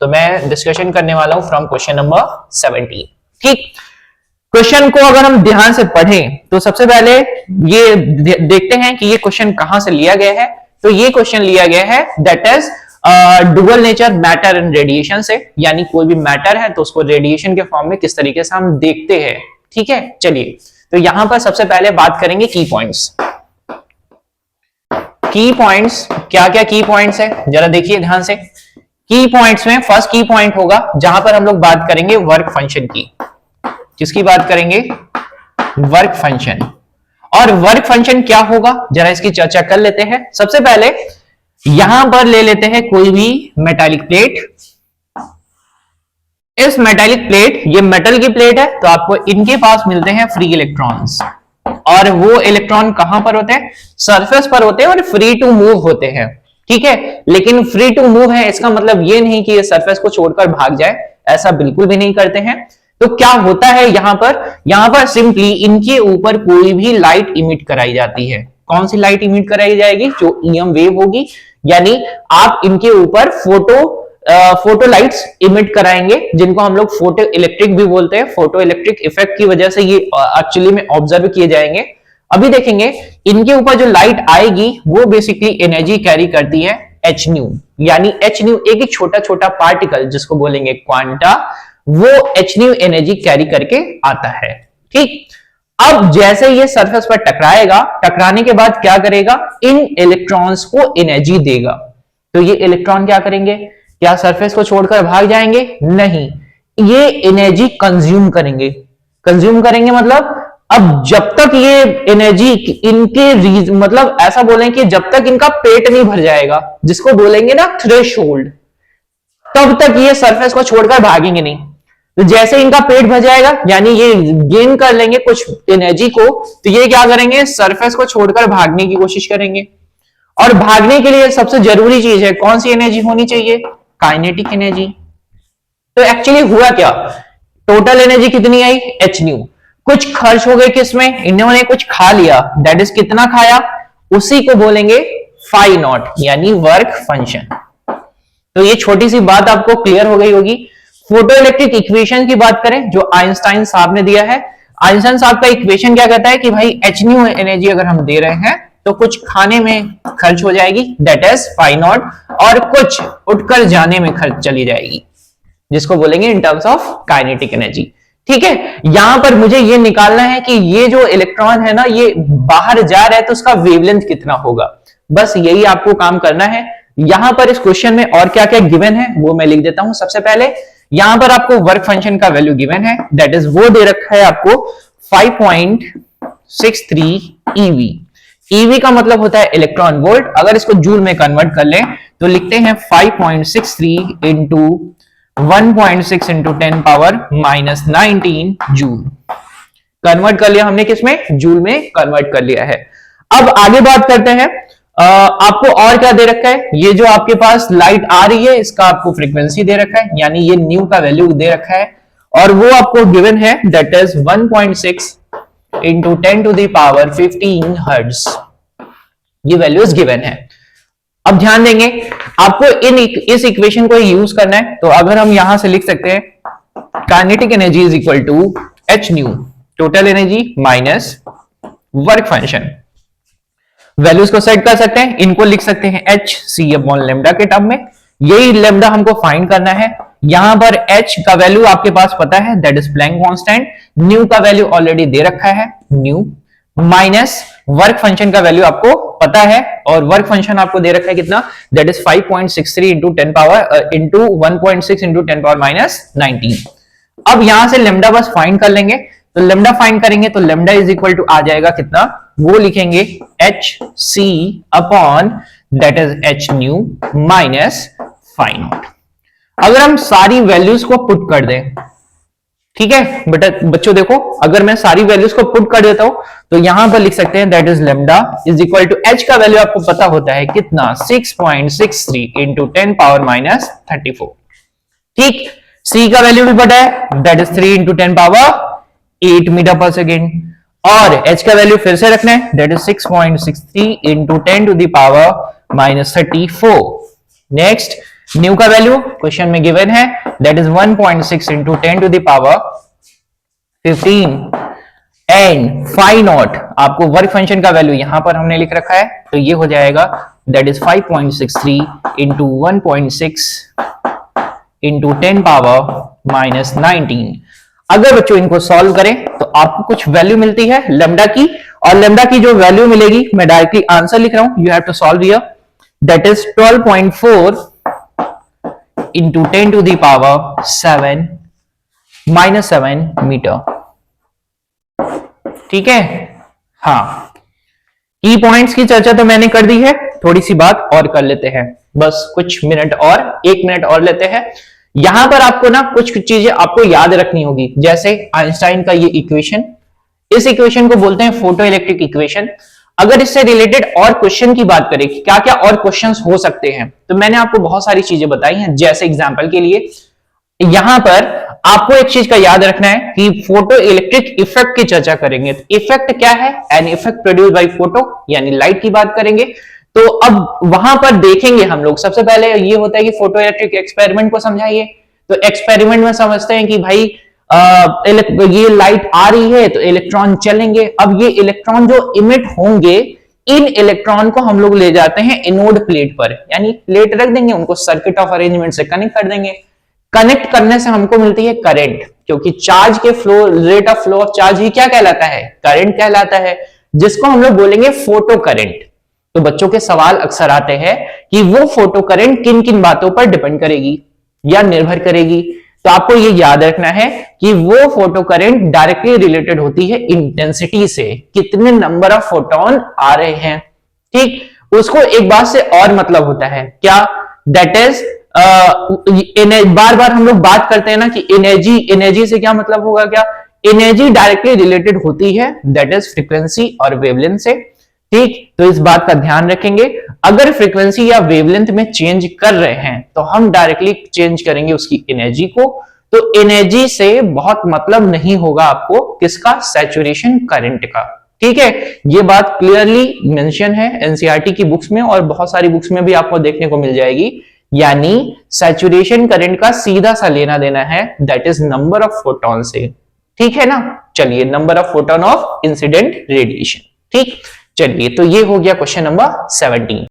तो मैं डिस्कशन करने वाला हूं फ्रॉम क्वेश्चन नंबर 17। ठीक, क्वेश्चन को अगर हम ध्यान से पढ़ें तो सबसे पहले ये देखते हैं कि ये क्वेश्चन कहां से लिया गया है। तो ये क्वेश्चन लिया गया है that is dual nature matter and radiation से, यानी कोई भी मैटर है तो उसको रेडिएशन के फॉर्म में किस तरीके से हम देखते हैं। ठीक है, चलिए तो यहां पर सबसे पहले बात करेंगे की पॉइंट्स। की पॉइंट्स, क्या क्या की पॉइंट्स है जरा देखिए ध्यान से। की पॉइंट्स में फर्स्ट की पॉइंट होगा जहां पर हम लोग बात करेंगे वर्क फंक्शन की। किसकी बात करेंगे? Work function. और वर्क फंक्शन क्या होगा जरा इसकी चर्चा कर लेते हैं। सबसे पहले यहां पर ले लेते हैं कोई भी मेटालिक प्लेट। इस मेटालिक प्लेट, ये मेटल की प्लेट है तो आपको इनके पास मिलते हैं फ्री इलेक्ट्रॉन्स, और वो इलेक्ट्रॉन कहां पर होते हैं? सरफेस पर होते हैं और फ्री टू मूव होते हैं। ठीक है, लेकिन फ्री टू मूव है इसका मतलब ये नहीं कि ये सरफेस को छोड़कर भाग जाए, ऐसा बिल्कुल भी नहीं करते हैं। तो क्या होता है यहां पर सिंपली इनके ऊपर कोई भी लाइट इमिट कराई जाती है। कौन सी लाइट इमिट कराई जाएगी? जो ईएम वेव होगी, यानी आप इनके ऊपर फोटो लाइट्स इमिट कराएंगे, जिनको हम लोग फोटो इलेक्ट्रिक भी बोलते हैं। फोटो इलेक्ट्रिक इफेक्ट की वजह से ये एक्चुअली में ऑब्जर्व किए जाएंगे। अभी देखेंगे इनके ऊपर जो लाइट आएगी वो बेसिकली एनर्जी कैरी करती है एच न्यू, यानी एच न्यू एक छोटा छोटा पार्टिकल जिसको बोलेंगे क्वांटा, वो एच न्यू एनर्जी कैरी करके आता है। ठीक, अब जैसे ये सरफेस पर टकराएगा, टकराने के बाद क्या करेगा? इन इलेक्ट्रॉन्स को एनर्जी देगा। तो ये इलेक्ट्रॉन क्या करेंगे? क्या सरफेस को छोड़कर भाग जाएंगे? नहीं, ये एनर्जी कंज्यूम करेंगे। कंज्यूम करेंगे मतलब अब जब तक ये एनर्जी इनके मतलब ऐसा बोलें कि जब तक इनका पेट नहीं भर जाएगा, जिसको बोलेंगे ना थ्रेशोल्ड, तब तक ये सरफेस को छोड़कर भागेंगे नहीं। तो जैसे इनका पेट भर जाएगा, यानी ये गेन कर लेंगे कुछ एनर्जी को, तो ये क्या करेंगे? सरफेस को छोड़कर भागने की कोशिश करेंगे। और भागने के लिए सबसे जरूरी चीज है कौन सी एनर्जी होनी चाहिए? Kinetic energy. तो एक्चुअली हुआ क्या? टोटल एनर्जी कितनी आई? H new. कुछ खर्च हो गए किसमें? इन्होंने कुछ खा लिया, दैट इज कितना खाया? उसी को बोलेंगे फाई नॉट, यानी वर्क फंक्शन। तो ये छोटी सी बात आपको क्लियर हो गई होगी। फोटो इलेक्ट्रिक इक्वेशन की बात करें जो आइंस्टाइन साहब ने दिया है, आइंस्टाइन साहब का इक्वेशन क्या कहता है कि भाई एच न्यू एनर्जी अगर हम दे रहे हैं तो कुछ खाने में खर्च हो जाएगी, दैट इज फाई नॉट, और कुछ उठकर जाने में खर्च चली जाएगी, जिसको बोलेंगे in terms of kinetic energy. ठीक है, यहां पर मुझे ये निकालना है कि ये जो इलेक्ट्रॉन है ना, ये बाहर जा रहा है तो उसका वेवलेंथ कितना होगा। बस यही आपको काम करना है। यहां पर इस क्वेश्चन में और क्या क्या गिवन है वो मैं लिख देता हूं। सबसे पहले यहां पर आपको वर्क फंक्शन का वैल्यू गिवन है, दैट इज वो दे रखा है आपको 5.63 EV। EV का मतलब होता है इलेक्ट्रॉन वोल्ट। अगर इसको जूल में कन्वर्ट कर लें तो लिखते हैं 5.63 into 1.6 into 10 power -19 joule. Convert कर लिया हमने किसमें? जूल में कन्वर्ट कर लिया है। अब आगे बात करते हैं, आपको और क्या दे रखा है? ये जो आपके पास लाइट आ रही है इसका आपको फ्रीक्वेंसी दे रखा है, यानी ये न्यू का वैल्यू दे रखा है, और वो आपको गिवन है that is 1.6 into 10 to the power 15 hertz. ये वैल्यूज गिवन है। अब ध्यान देंगे आपको इस इक्वेशन को यूज करना है। तो अगर हम यहां से लिख सकते हैं kinetic energy is equal to h nu total energy minus work function. Values को सेट कर सकते हैं, इनको लिख सकते हैं एच सी अपॉन लेमडा के टर्म में। यही लेमडा हमको फाइंड करना है। यहां पर एच का वैल्यू आपके पास पता है, that is Planck constant. Nu का वैल्यू ऑलरेडी दे रखा है, न्यू, माइनस वर्क फंक्शन का वैल्यू आपको पता है, और वर्क फंक्शन आपको दे रखा है कितना? That is 5.63 into 10 power into 1.6 into 10 power -19। अब यहां से लेमडा बस फाइंड कर लेंगे। तो लेमडा फाइंड करेंगे तो लेमडा इज इक्वल टू आ जाएगा कितना? वो लिखेंगे h c upon that is h nu minus phi naught. अगर हम सारी वैल्यूज को पुट कर दें, ठीक है बेटा बच्चों देखो, अगर मैं सारी वैल्यूज को पुट कर देता हूं तो यहां पर लिख सकते हैं that is lambda is equal to h का वैल्यू आपको पता होता है कितना? 6.63 इंटू 10 पावर -34। ठीक, सी का वैल्यू भी पता है, that is 3 into 10 power 8 metre पर सेकेंड, और एच का वैल्यू फिर से रखना है, that is 6.63 into 10 to the power -34। Next nu का वैल्यू क्वेश्चन में गिवन है, that is 1.6 into 10 to the power 15 and phi naught, आपको वर्क फंक्शन का वैल्यू यहां पर हमने लिख रखा है, तो ये हो जाएगा that is 5.63 into 1.6 into 10 power minus 19। अगर बच्चों इनको सॉल्व करें तो आपको कुछ वैल्यू मिलती है लेमडा की, और लेमडा की जो वैल्यू मिलेगी मैं डायरेक्टली आंसर लिख रहा हूं, you have to solve here, that is 12.4 into 10 to the power 7 minus 7 metre. ठीक है, हाँ, की पॉइंट्स की चर्चा तो मैंने कर दी है, थोड़ी सी बात और कर लेते हैं, बस कुछ मिनट और, 1 मिनट और लेते हैं। यहां पर आपको ना कुछ चीजें आपको याद रखनी होगी, जैसे आइंस्टाइन का ये इक्वेशन, इस इक्वेशन को बोलते हैं फोटो इलेक्ट्रिक इक्वेशन। अगर इससे रिलेटेड और क्वेश्चन की बात करें, क्या क्या और क्वेश्चंस हो सकते हैं, तो मैंने आपको बहुत सारी चीजें बताई हैं। जैसे एग्जांपल के लिए यहां पर आपको एक चीज का याद रखना है कि फोटो इलेक्ट्रिक इफेक्ट की चर्चा करेंगे। तो इफेक्ट क्या है? An effect produce by photo, यानी लाइट की बात करेंगे। तो अब वहां पर देखेंगे हम लोग, सबसे पहले ये होता है कि फोटो इलेक्ट्रिक एक्सपेरिमेंट को समझाइए। तो एक्सपेरिमेंट में समझते हैं कि भाई ये लाइट आ रही है तो इलेक्ट्रॉन चलेंगे। अब ये इलेक्ट्रॉन जो इमिट होंगे, इन इलेक्ट्रॉन को हम लोग ले जाते हैं एनोड प्लेट पर, यानी प्लेट रख देंगे, उनको सर्किट ऑफ अरेंजमेंट से कनेक्ट कर देंगे। कनेक्ट करने से हमको मिलती है करंट, क्योंकि चार्ज के flow, rate of flow of charge ही क्या कहलाता है? करंट कहलाता है, जिसको हम लोग बोलेंगे फोटो करंट। तो बच्चों के सवाल अक्सर आते हैं कि वो फोटो करंट किन किन बातों पर डिपेंड करेगी या निर्भर करेगी। तो आपको ये याद रखना है कि वो फोटो करंट डायरेक्टली रिलेटेड होती है इंटेंसिटी से, कितने नंबर ऑफ फोटोन आ रहे हैं। ठीक, उसको एक बात से और मतलब होता है क्या? दैट इज बार बार हम लोग बात करते हैं ना कि एनर्जी, एनर्जी से क्या मतलब होगा? क्या एनर्जी डायरेक्टली रिलेटेड होती है दैट इज फ्रीक्वेंसी और वेवलेंथ से। ठीक, तो इस बात का ध्यान रखेंगे, अगर फ्रीक्वेंसी या वेवलेंथ में चेंज कर रहे हैं तो हम डायरेक्टली चेंज करेंगे उसकी एनर्जी को। तो एनर्जी से बहुत मतलब नहीं होगा आपको किसका? सैचुरेशन करंट का। ठीक है, ये बात क्लियरली मेंशन है एनसीईआरटी की बुक्स में, और बहुत सारी बुक्स में भी आपको देखने को मिल जाएगी। यानी सैचुरेशन करंट का सीधा सा लेना देना है that is number of photon से। ठीक है ना? चलिए, number of photon of incident radiation. ठीक, चलिए, तो ये हो गया क्वेश्चन नंबर 17।